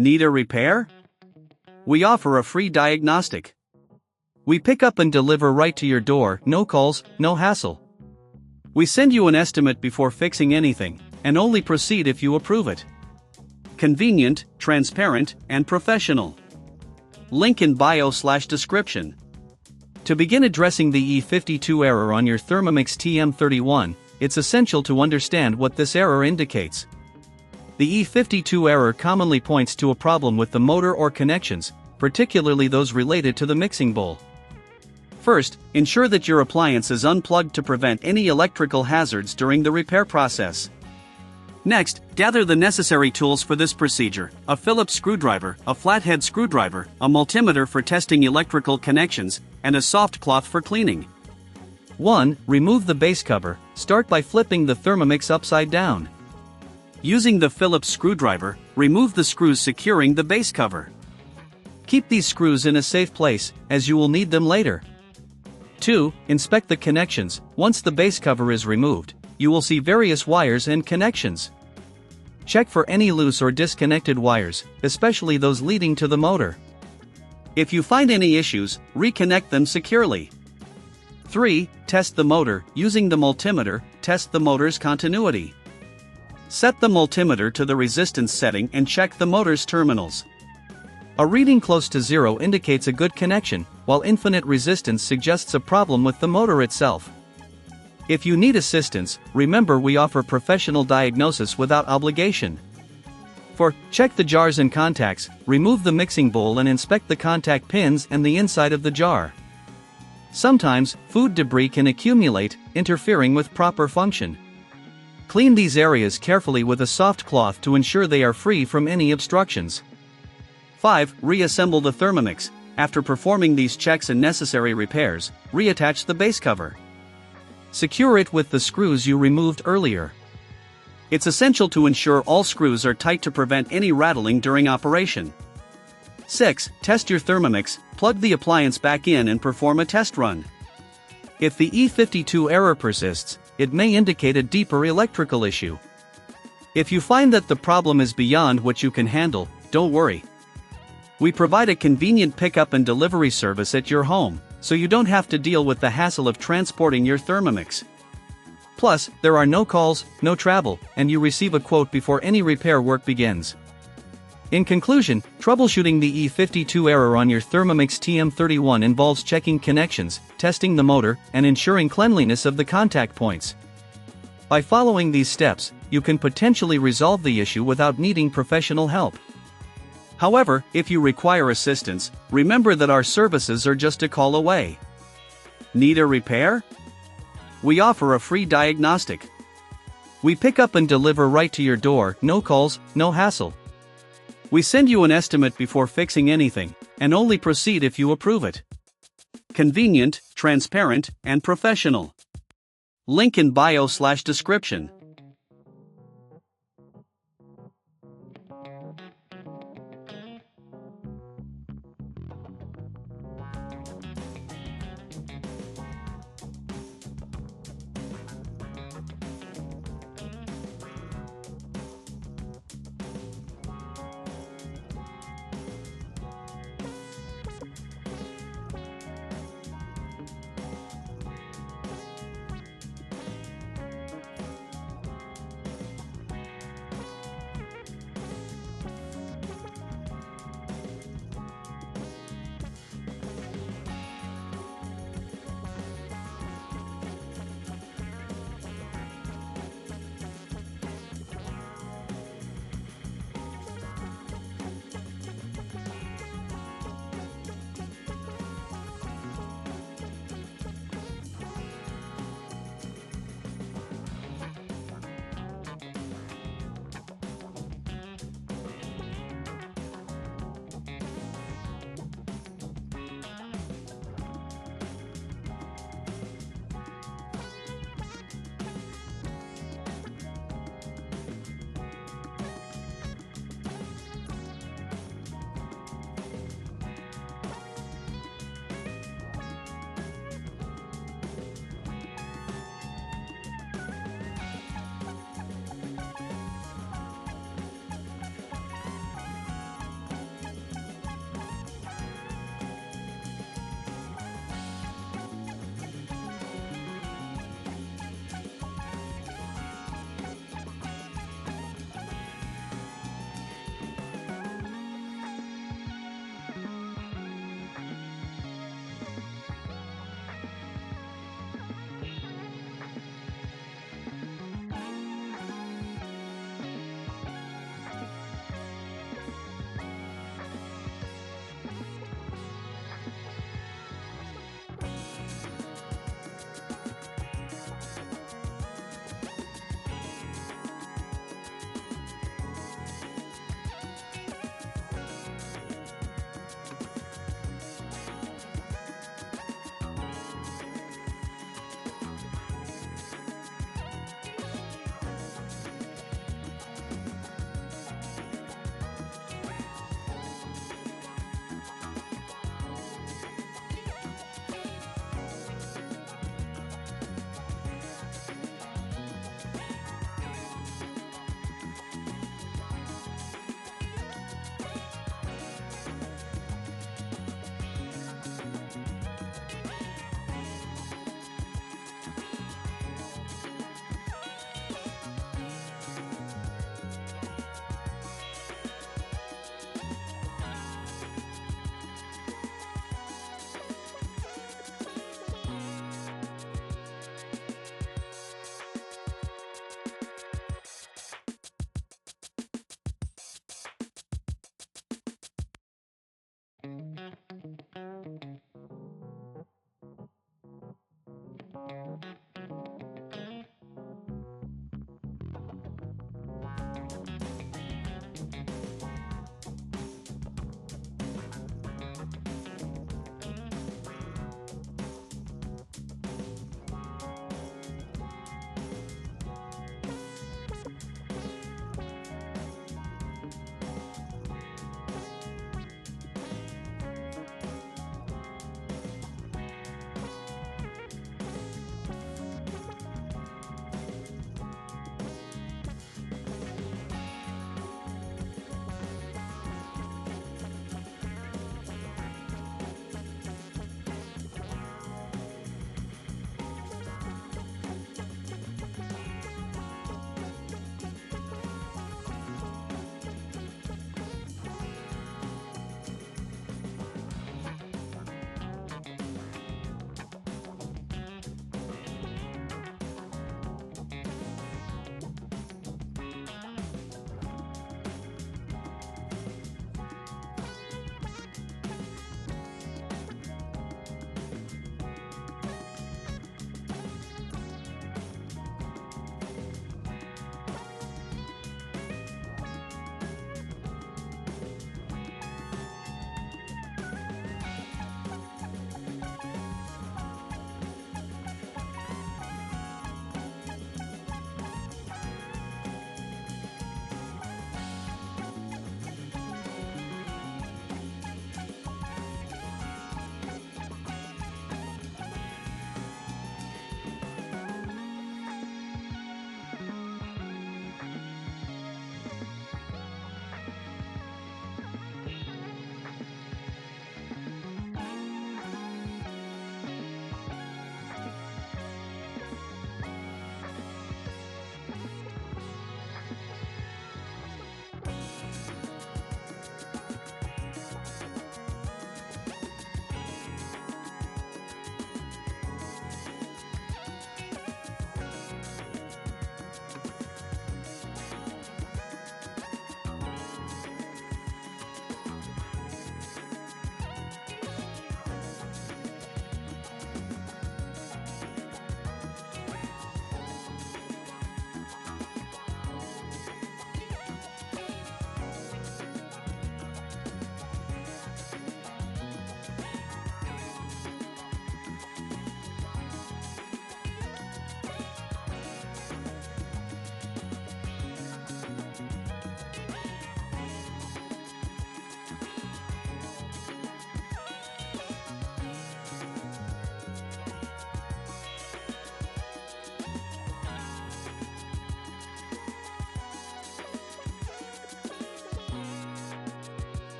Need a repair? We offer a free diagnostic. We pick up and deliver right to your door, no calls, no hassle. We send you an estimate before fixing anything, and only proceed if you approve it. Convenient, transparent, and professional. Link in bio/description. To begin addressing the E52 error on your Thermomix TM31, it's essential to understand what this error indicates. The E52 error commonly points to a problem with the motor or connections, particularly those related to the mixing bowl. First, ensure that your appliance is unplugged to prevent any electrical hazards during the repair process. Next, gather the necessary tools for this procedure: a Phillips screwdriver, a flathead screwdriver, a multimeter for testing electrical connections, and a soft cloth for cleaning. 1. Remove the base cover. Start by flipping the Thermomix upside down. Using the Phillips screwdriver, remove the screws securing the base cover. Keep these screws in a safe place, as you will need them later. 2. Inspect the connections. Once the base cover is removed, you will see various wires and connections. Check for any loose or disconnected wires, especially those leading to the motor. If you find any issues, reconnect them securely. 3. Test the motor. Using the multimeter, test the motor's continuity. Set the multimeter to the resistance setting and check the motor's terminals. A reading close to 0 indicates a good connection, while infinite resistance suggests a problem with the motor itself. If you need assistance, remember we offer professional diagnosis without obligation. 4. Check the jars and contacts. Remove the mixing bowl and inspect the contact pins and the inside of the jar. Sometimes, food debris can accumulate, interfering with proper function. Clean these areas carefully with a soft cloth to ensure they are free from any obstructions. 5. Reassemble the Thermomix. After performing these checks and necessary repairs, reattach the base cover. Secure it with the screws you removed earlier. It's essential to ensure all screws are tight to prevent any rattling during operation. 6. Test your Thermomix. Plug the appliance back in and perform a test run. If the E52 error persists, it may indicate a deeper electrical issue. If you find that the problem is beyond what you can handle, don't worry. We provide a convenient pickup and delivery service at your home, so you don't have to deal with the hassle of transporting your Thermomix. Plus, there are no calls, no travel, and you receive a quote before any repair work begins. In conclusion, troubleshooting the E52 error on your Thermomix TM31 involves checking connections, testing the motor, and ensuring cleanliness of the contact points. By following these steps, you can potentially resolve the issue without needing professional help. However, if you require assistance, remember that our services are just a call away. Need a repair? We offer a free diagnostic. We pick up and deliver right to your door, no calls, no hassle. We send you an estimate before fixing anything, and only proceed if you approve it. Convenient, transparent, and professional. Link in bio/description.